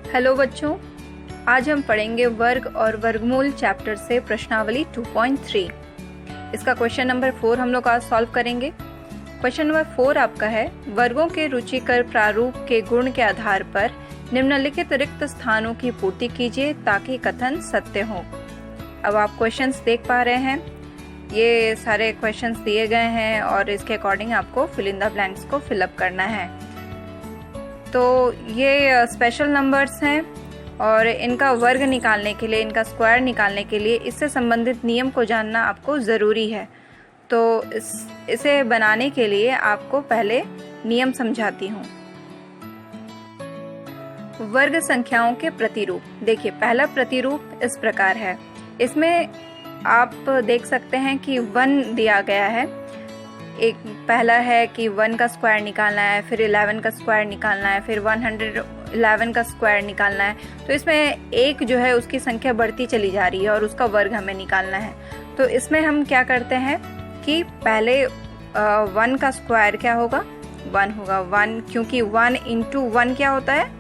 Hello बच्चों, आज हम पढ़ेंगे वर्ग और वर्गमूल चैप्टर से प्रश्नावली 2.3। इसका क्वेश्चन नंबर 4 हम लोग आज सॉल्व करेंगे। क्वेश्चन नंबर 4 आपका है, वर्गों के रुचिकर प्रारूप के गुण के आधार पर निम्नलिखित रिक्त स्थानों की पूर्ति कीजिए ताकि कथन सत्य हो। अब आप क्वेश्चंस देख पा रहे हैं, ये सारे क्वेश्चंस दिए गए हैं और इसके अकॉर्डिंग आपको फिल इन द ब्लैंक्स को फिलअप करना है। तो ये स्पेशल नंबर्स हैं और इनका वर्ग निकालने के लिए, इनका स्क्वायर निकालने के लिए इससे संबंधित नियम को जानना आपको ज़रूरी है। तो इसे बनाने के लिए आपको पहले नियम समझाती हूँ। वर्ग संख्याओं के प्रतिरूप। देखिए, पहला प्रतिरूप इस प्रकार है। इसमें आप देख सकते हैं कि 1 दिया गया है। एक पहला है कि 1 का स्क्वायर निकालना है, फिर 11 का स्क्वायर निकालना है, फिर 111 का स्क्वायर निकालना है। तो इसमें एक जो है उसकी संख्या बढ़ती चली जा रही है और उसका वर्ग हमें निकालना है। तो इसमें हम क्या करते हैं कि पहले 1 का स्क्वायर क्या होगा, 1 होगा। 1 क्योंकि 1 इंटू 1 क्या होता है,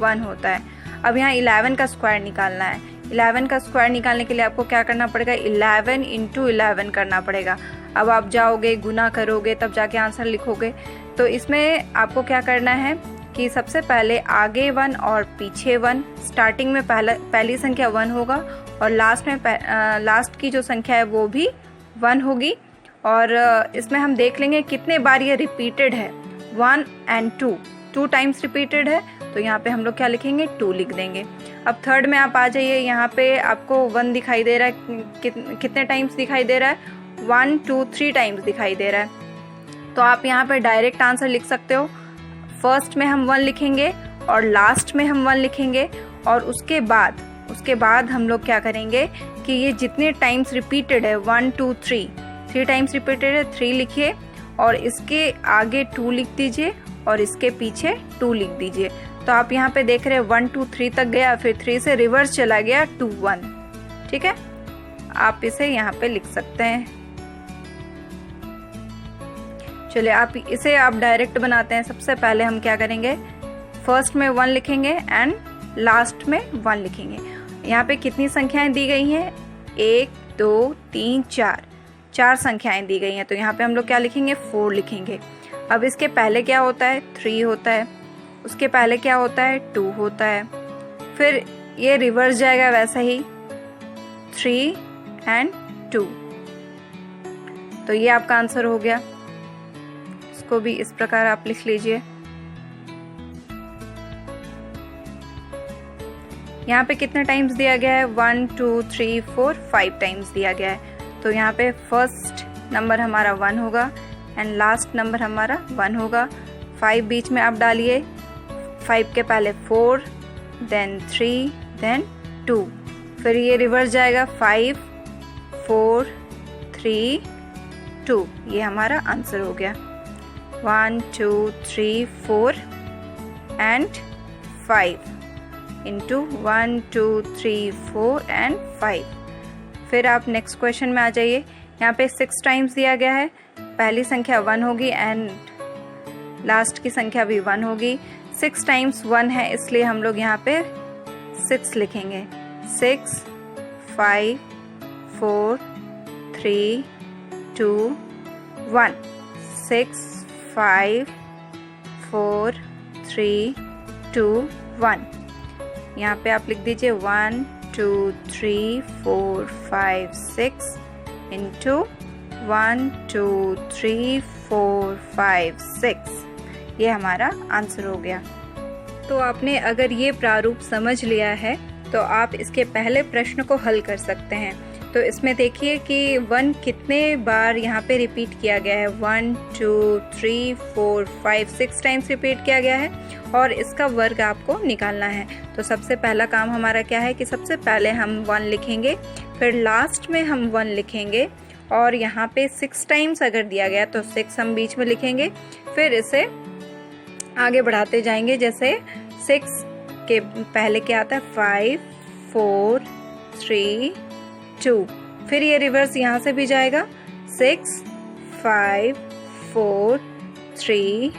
1 होता है। अब यहाँ 11 का स्क्वायर निकालना है। 11 का स्क्वायर निकालने के लिए आपको क्या करना पड़ेगा, 11 इंटू 11 करना पड़ेगा। अब आप जाओगे, गुना करोगे, तब जाके आंसर लिखोगे। तो इसमें आपको क्या करना है कि सबसे पहले आगे 1 और पीछे 1। स्टार्टिंग में पहली संख्या 1 होगा और लास्ट की जो संख्या है वो भी 1 होगी। और इसमें हम देख लेंगे कितने बार ये रिपीटेड है। 1 and 2 टाइम्स रिपीटेड है, तो यहाँ पे हम लोग क्या लिखेंगे, 2 लिख देंगे। अब थर्ड में आप आ जाइए, यहाँ पे आपको 1 दिखाई दे रहा है, कितने टाइम्स दिखाई दे रहा है, 1 2 3 टाइम्स दिखाई दे रहा है। तो आप यहाँ पे डायरेक्ट आंसर लिख सकते हो। फर्स्ट में हम 1 लिखेंगे और लास्ट में हम 1 लिखेंगे और उसके बाद हम लोग क्या करेंगे कि ये जितने टाइम्स रिपीटेड है, 1 2 3 टाइम्स रिपीटेड है, 3 लिखिए और इसके आगे 2 लिख दीजिए और इसके पीछे 2 लिख दीजिए। तो आप यहाँ पे देख रहे हैं 1 2 3 तक गया, फिर 3 से रिवर्स चला गया 2 1। ठीक है, आप इसे यहाँ पे लिख सकते हैं। चलिए, आप डायरेक्ट बनाते हैं। सबसे पहले हम क्या करेंगे, फर्स्ट में 1 लिखेंगे एंड लास्ट में 1 लिखेंगे। यहाँ पे कितनी संख्याएं दी गई हैं, 1 2 3 4 संख्याएं दी गई हैं। तो यहाँ पे हम लोग क्या लिखेंगे, 4 लिखेंगे। अब इसके पहले क्या होता है, 3 होता है। उसके पहले क्या होता है, 2 होता है। फिर ये रिवर्स जाएगा वैसा ही, 3 and 2। तो ये आपका आंसर हो गया। इसको भी इस प्रकार आप लिख लीजिए। यहाँ पे कितने टाइम्स दिया गया है, 1 2 3 4 5 टाइम्स दिया गया है। तो यहाँ पे फर्स्ट नंबर हमारा 1 होगा एंड लास्ट नंबर हमारा 1 होगा। 5 बीच में आप डालिए, 5 के पहले 4, देन 3, देन 2। फिर ये रिवर्स जाएगा, 5 4 3 2। ये हमारा आंसर हो गया। 1 2 3 4 and 5 into 1 2 3 4 and 5। फिर आप नेक्स्ट क्वेश्चन में आ जाइए। यहाँ पे 6 टाइम्स दिया गया है। पहली संख्या 1 होगी एंड लास्ट की संख्या भी 1 होगी। 6 टाइम्स 1 है, इसलिए हम लोग यहाँ पे 6 लिखेंगे। 6 5 4 3 2 1। 6 5 4 3 2 1। यहाँ पे आप लिख दीजिए 1 2 3 4 5 6 इंटू 1 2 3 4 5 6। ये हमारा आंसर हो गया। तो आपने अगर ये प्रारूप समझ लिया है तो आप इसके पहले प्रश्न को हल कर सकते हैं। तो इसमें देखिए कि 1 कितने बार यहाँ पे रिपीट किया गया है, 1 2 3 4 5 6 टाइम्स रिपीट किया गया है और इसका वर्ग आपको निकालना है। तो सबसे पहला काम हमारा क्या है कि सबसे पहले हम 1 लिखेंगे, फिर लास्ट में हम 1 लिखेंगे और यहाँ पे 6 टाइम्स अगर दिया गया तो 6 हम बीच में लिखेंगे। फिर इसे आगे बढ़ाते जाएंगे, जैसे 6 के पहले क्या आता है, 5 4 3 2। फिर ये रिवर्स यहाँ से भी जाएगा, 6 5 4 3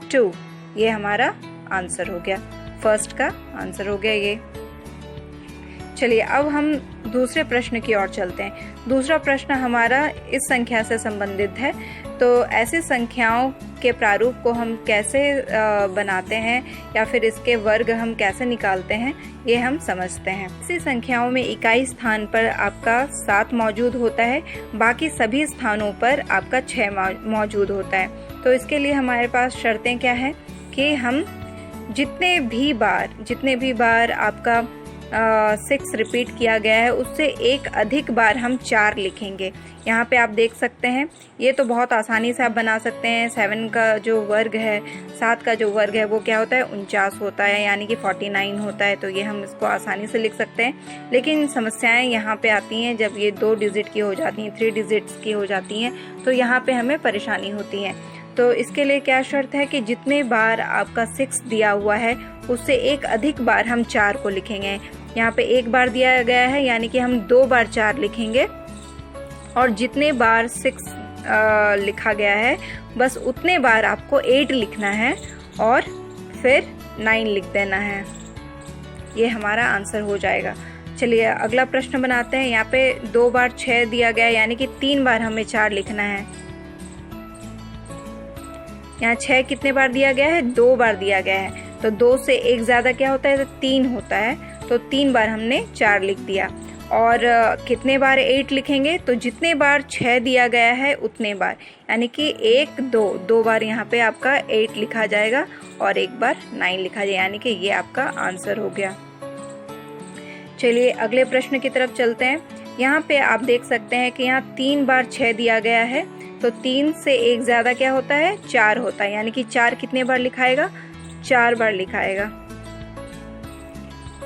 2। ये हमारा आंसर हो गया। फर्स्ट का आंसर हो गया ये। चलिए अब हम दूसरे प्रश्न की ओर चलते हैं। दूसरा प्रश्न हमारा इस संख्या से संबंधित है। तो ऐसी संख्याओं के प्रारूप को हम कैसे बनाते हैं या फिर इसके वर्ग हम कैसे निकालते हैं, ये हम समझते हैं। ऐसी संख्याओं में इकाई स्थान पर आपका 7 मौजूद होता है, बाकी सभी स्थानों पर आपका 6 मौजूद होता है। तो इसके लिए हमारे पास शर्तें क्या है कि हम जितने भी बार आपका 6 रिपीट किया गया है उससे एक अधिक बार हम 4 लिखेंगे। यहाँ पे आप देख सकते हैं, ये तो बहुत आसानी से आप बना सकते हैं। 7 का जो वर्ग है, 7 का जो वर्ग है वो क्या होता है, 49 होता है, यानी कि 49 होता है। तो ये हम इसको आसानी से लिख सकते हैं। लेकिन समस्याएं यहाँ पे आती हैं जब ये 2 डिजिट की हो जाती हैं, 3 डिजिट्स की हो जाती हैं, तो यहाँ पे हमें परेशानी होती है। तो इसके लिए क्या शर्त है कि जितने बार आपका 6 दिया हुआ है उससे एक अधिक बार हम 4 को लिखेंगे। यहाँ पे 1 बार दिया गया है, यानी कि हम 2 बार 4 लिखेंगे, और जितने बार 6 लिखा गया है बस उतने बार आपको 8 लिखना है और फिर 9 लिख देना है। ये हमारा आंसर हो जाएगा। चलिए अगला प्रश्न बनाते हैं। यहाँ पे 2 बार 6 दिया गया है, यानी कि 3 बार हमें 4 लिखना है। यहाँ 6 कितने बार दिया गया है, 2 बार दिया गया है। तो 2 से 1 ज्यादा क्या होता है, तो 3 होता है। तो 3 बार हमने 4 लिख दिया। और कितने बार 8 लिखेंगे, तो जितने बार 6 दिया गया है उतने बार, यानी कि 1 2 बार यहाँ पे आपका 8 लिखा जाएगा और 1 बार 9 लिखा जाएगा, यानी कि ये आपका आंसर हो गया। चलिए अगले प्रश्न की तरफ चलते हैं। यहाँ पे आप देख सकते हैं कि यहाँ 3 बार 6 दिया गया है, तो 3 से 1 ज्यादा क्या होता है, 4 होता है, यानी कि 4 कितने बार लिखाएगा, 4 बार लिखाएगा।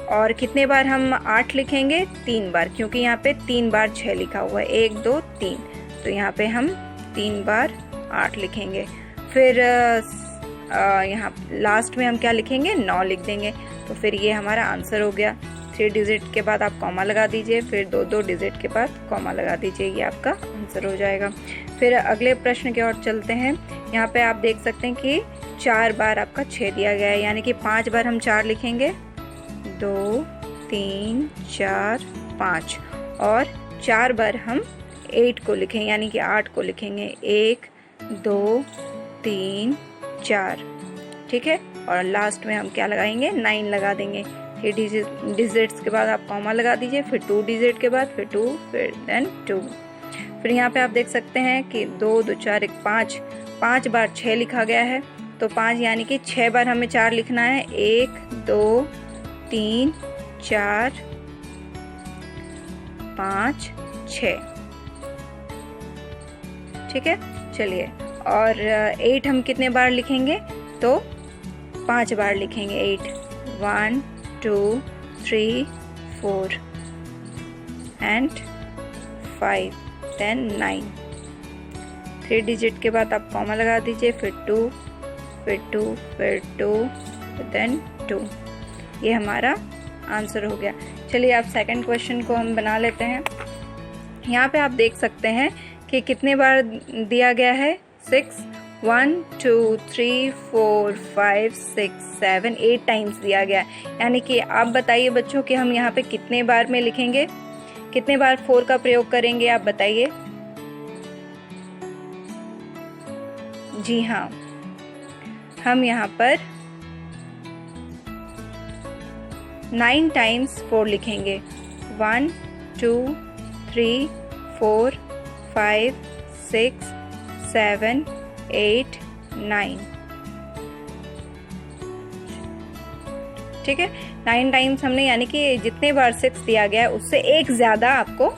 और कितने बार हम 8 लिखेंगे, 3 बार, क्योंकि यहाँ पे 3 बार 6 लिखा हुआ है, 1 2 3, तो यहाँ पे हम 3 बार 8 लिखेंगे। फिर यहाँ लास्ट में हम क्या लिखेंगे, 9 लिख देंगे। तो फिर ये हमारा आंसर हो गया। 3 डिजिट के बाद आप कॉमा लगा दीजिए, फिर 2 डिजिट के बाद कॉमा लगा दीजिए, ये आपका आंसर हो जाएगा। फिर अगले प्रश्न की ओर चलते हैं। यहाँ पे आप देख सकते हैं कि 4 बार आपका 6 दिया गया है, यानी कि 5 बार हम 4 लिखेंगे, 2 3 4 5, और 4 बार हम 8 को लिखेंगे, यानी कि 8 को लिखेंगे, 1 2 3 4, ठीक है। और लास्ट में हम क्या लगाएंगे, 9 लगा देंगे। 3 डिजिट्स के बाद आप कॉमा लगा दीजिए, फिर 2 डिजिट के बाद फिर 2, फिर देन 2। फिर यहाँ पे आप देख सकते हैं कि 2 2 4 1 5, 5 बार 6 लिखा गया है, तो 5 यानी कि 6 बार हमें 4 लिखना है, 1 2 3 4 5 6, ठीक है। चलिए और 8 हम कितने बार लिखेंगे, तो 5 बार लिखेंगे, 8 1 2 3 4 एंड 5 10 9। 3 डिजिट के बाद आप कॉमा लगा दीजिए, फिर 2 फिर 2 फिर 2 देन 2। ये हमारा आंसर हो गया। चलिए अब सेकंड क्वेश्चन को हम बना लेते हैं। यहाँ पे आप देख सकते हैं कि कितने बार दिया गया है, 6 1 2 3 4 5 6 7 8 टाइम्स दिया गया, यानी कि आप बताइए बच्चों कि हम यहाँ पे कितने बार में लिखेंगे, कितने बार 4 का प्रयोग करेंगे, आप बताइए। जी हाँ, हम यहाँ पर 9 टाइम्स 4 लिखेंगे, 1 2 3 4 5 6 7 8 9, ठीक है। 9 टाइम्स हमने, यानी कि जितने बार 6 दिया गया है उससे एक ज्यादा आपको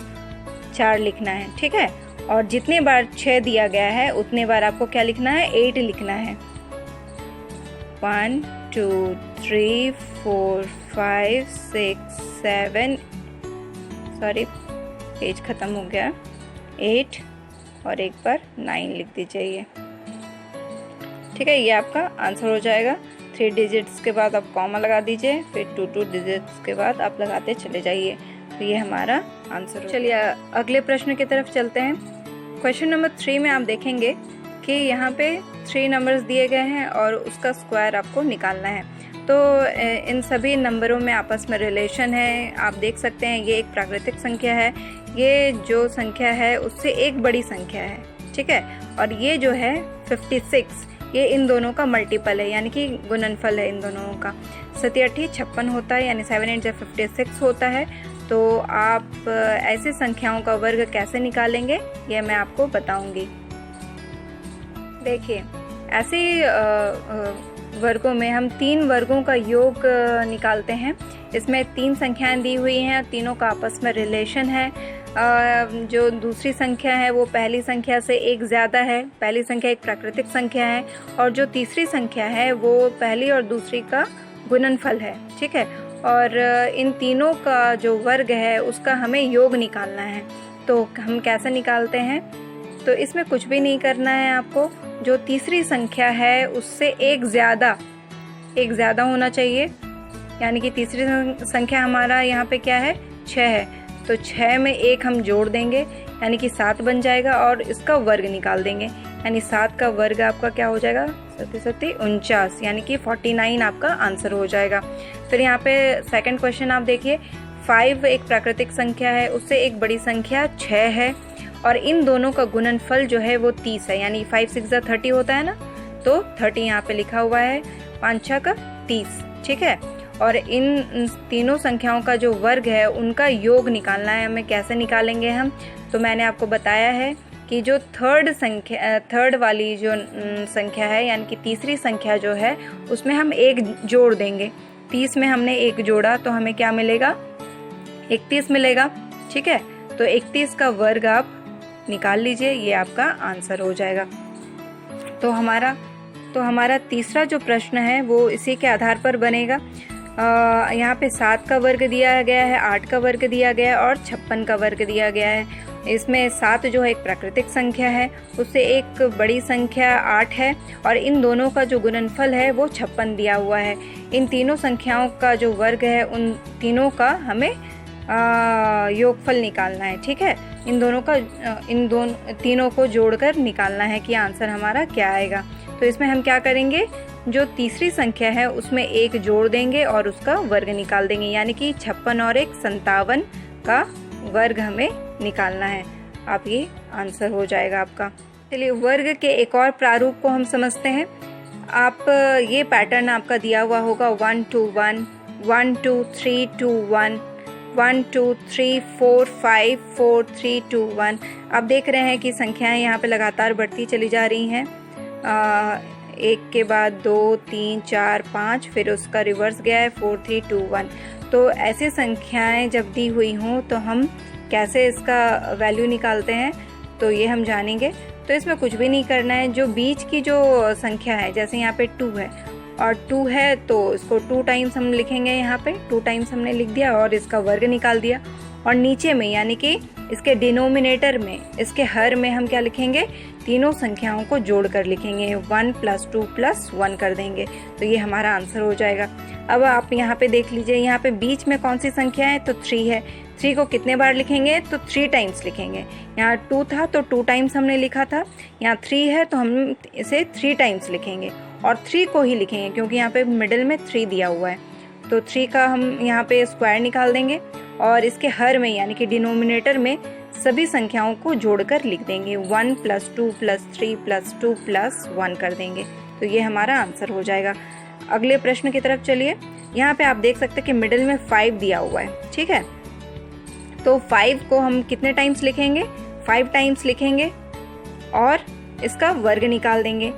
4 लिखना है, ठीक है। और जितने बार 6 दिया गया है उतने बार आपको क्या लिखना है, 8 लिखना है। 1 2 3 4 5 6 7, सॉरी पेज खत्म हो गया, 8 और एक बार 9 लिख दीजिए, ये ठीक है। ये आपका आंसर हो जाएगा। 3 डिजिट्स के बाद आप कॉमा लगा दीजिए, फिर 2 डिजिट्स के बाद आप लगाते चले जाइए, तो ये हमारा आंसर हो। चलिए अगले प्रश्न की तरफ चलते हैं। क्वेश्चन नंबर 3 में आप देखेंगे कि यहाँ पे 3 नंबर्स दिए गए हैं और उसका स्क्वायर आपको निकालना है। तो इन सभी नंबरों में आपस में रिलेशन है। आप देख सकते हैं ये एक प्राकृतिक संख्या है, ये जो संख्या है उससे एक बड़ी संख्या है, ठीक है। और ये जो है 56, ये इन दोनों का मल्टीपल है, यानी कि गुणनफल है इन दोनों का। 7 × 8 56 होता है, यानी 7 × 8 56 होता है। तो आप ऐसी संख्याओं का वर्ग कैसे निकालेंगे ये मैं आपको बताऊंगी। देखिए, ऐसे वर्गों में हम 3 वर्गों का योग निकालते हैं। इसमें 3 संख्याएं दी हुई हैं, तीनों का आपस में रिलेशन है। जो दूसरी संख्या है वो पहली संख्या से एक ज़्यादा है, पहली संख्या एक प्राकृतिक संख्या है, और जो तीसरी संख्या है वो पहली और दूसरी का गुणनफल है, ठीक है। और इन तीनों का जो वर्ग है उसका हमें योग निकालना है। तो हम कैसे निकालते हैं? तो इसमें कुछ भी नहीं करना है आपको। जो तीसरी संख्या है उससे एक ज़्यादा होना चाहिए, यानी कि तीसरी संख्या हमारा यहाँ पे क्या है, 6 है। तो 6 में 1 हम जोड़ देंगे, यानी कि 7 बन जाएगा, और इसका वर्ग निकाल देंगे, यानी 7 का वर्ग आपका क्या हो जाएगा, 7 × 7 = 49, यानी कि 49 आपका आंसर हो जाएगा। फिर यहाँ पे सेकंड क्वेश्चन आप देखिए, 5 एक प्राकृतिक संख्या है, उससे एक बड़ी संख्या 6 है, और इन दोनों का गुणनफल जो है वो 30 है, यानी 5 × 6 = 30 होता है ना, तो 30 यहाँ पे लिखा हुआ है, 5 × 6 = 30, ठीक है। और इन तीनों संख्याओं का जो वर्ग है उनका योग निकालना है हमें। कैसे निकालेंगे हम? तो मैंने आपको बताया है कि जो थर्ड वाली जो संख्या है, यानी कि तीसरी संख्या जो है, उसमें हम 1 जोड़ देंगे। 30 में हमने 1 जोड़ा तो हमें क्या मिलेगा, 31 मिलेगा, ठीक है। तो 31 का वर्ग आप निकाल लीजिए, ये आपका आंसर हो जाएगा। तो हमारा तीसरा जो प्रश्न है वो इसी के आधार पर बनेगा। यहाँ पे 7 का वर्ग दिया गया है, 8 का वर्ग दिया गया है, और 56 का वर्ग दिया गया है। इसमें 7 जो है एक प्राकृतिक संख्या है, उससे एक बड़ी संख्या 8 है, और इन दोनों का जो गुणनफल है वो 56 दिया हुआ है। इन तीनों संख्याओं का जो वर्ग है उन तीनों का हमें योगफल निकालना है, ठीक है। तीनों को जोड़कर निकालना है कि आंसर हमारा क्या आएगा। तो इसमें हम क्या करेंगे, जो तीसरी संख्या है उसमें 1 जोड़ देंगे और उसका वर्ग निकाल देंगे, यानी कि 56 और 1 57 का वर्ग हमें निकालना है। आप ये आंसर हो जाएगा आपका। चलिए, वर्ग के एक और प्रारूप को हम समझते हैं। आप ये पैटर्न आपका दिया हुआ होगा 1 2 1, 1 2 3 2 1, 1 2 3 4 5 4 3 2 1। आप देख रहे हैं कि संख्याएं यहाँ पे लगातार बढ़ती चली जा रही हैं, 1 के बाद 2 3 4 5, फिर उसका रिवर्स गया है 4 3 2 1। तो ऐसी संख्याएं जब दी हुई हों तो हम कैसे इसका वैल्यू निकालते हैं, तो ये हम जानेंगे। तो इसमें कुछ भी नहीं करना है। जो बीच की जो संख्या है, जैसे यहाँ पे 2 है और 2 है तो इसको 2 टाइम्स हम लिखेंगे, यहाँ पे 2 टाइम्स हमने लिख दिया और इसका वर्ग निकाल दिया। और नीचे में, यानी कि इसके डिनोमिनेटर में, इसके हर में हम क्या लिखेंगे, तीनों संख्याओं को जोड़कर लिखेंगे, 1 + 2 + 1 कर देंगे, तो ये हमारा आंसर हो जाएगा। अब आप यहाँ पे देख लीजिए, यहाँ पे बीच में कौन सी संख्या है, तो 3 है। 3 को कितने बार लिखेंगे, तो 3 टाइम्स लिखेंगे। यहाँ 2 था तो 2 टाइम्स हमने लिखा था, यहाँ 3 है तो हम इसे 3 टाइम्स लिखेंगे, और 3 को ही लिखेंगे क्योंकि यहाँ पे मिडिल में 3 दिया हुआ है। तो 3 का हम यहाँ पे स्क्वायर निकाल देंगे, और इसके हर में, यानी कि डिनोमिनेटर में सभी संख्याओं को जोड़कर लिख देंगे, 1 + 2 + 3 + 2 + 1 कर देंगे, तो ये हमारा आंसर हो जाएगा। अगले प्रश्न की तरफ चलिए। यहाँ पे आप देख सकते हैं कि मिडिल में 5 दिया हुआ है, ठीक है। तो 5 को हम कितने टाइम्स लिखेंगे, 5 टाइम्स लिखेंगे और इसका वर्ग निकाल देंगे,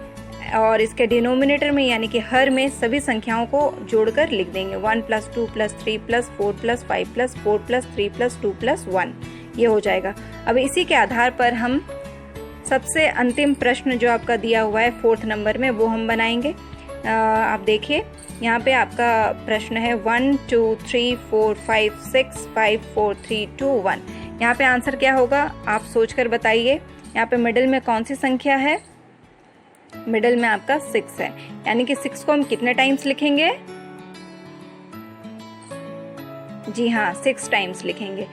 और इसके डिनोमिनेटर में, यानी कि हर में सभी संख्याओं को जोड़कर लिख देंगे, 1 + 2 + 3 + 4 + 5 + 4 + 3 + 2 + 1, ये हो जाएगा। अब इसी के आधार पर हम सबसे अंतिम प्रश्न जो आपका दिया हुआ है 4th नंबर में, वो हम बनाएंगे। आप देखिए, यहाँ पे आपका प्रश्न है 1 2 3 4 5 6 5 4 3 2 1। यहाँ पे आंसर क्या होगा, आप सोचकर बताइए। यहाँ पे मिडिल में कौन सी संख्या है, मिडिल में आपका 6 है, यानी कि 6 को हम कितने टाइम्स लिखेंगे, जी हाँ 6 टाइम्स लिखेंगे।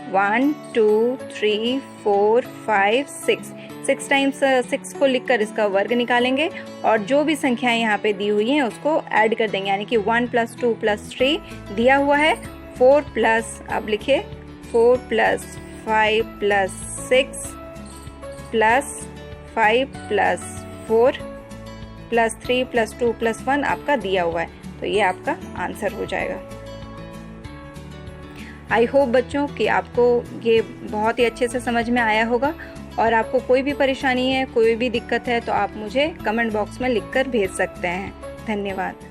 1 2 3 4 5 6 6 टाइम्स 6 को लिखकर इसका वर्ग निकालेंगे और जो भी संख्याएं यहाँ पे दी हुई हैं उसको ऐड कर देंगे, यानी कि 1 + 2 + 3 दिया हुआ है, 4 प्लस, अब लिखिए 4 + 5 + 6 + 5 + 4 + 3 + 2 + 1 आपका दिया हुआ है, तो ये आपका आंसर हो जाएगा। आई होप बच्चों कि आपको ये बहुत ही अच्छे से समझ में आया होगा, और आपको कोई भी परेशानी है, कोई भी दिक्कत है तो आप मुझे कमेंट बॉक्स में लिखकर भेज सकते हैं। धन्यवाद।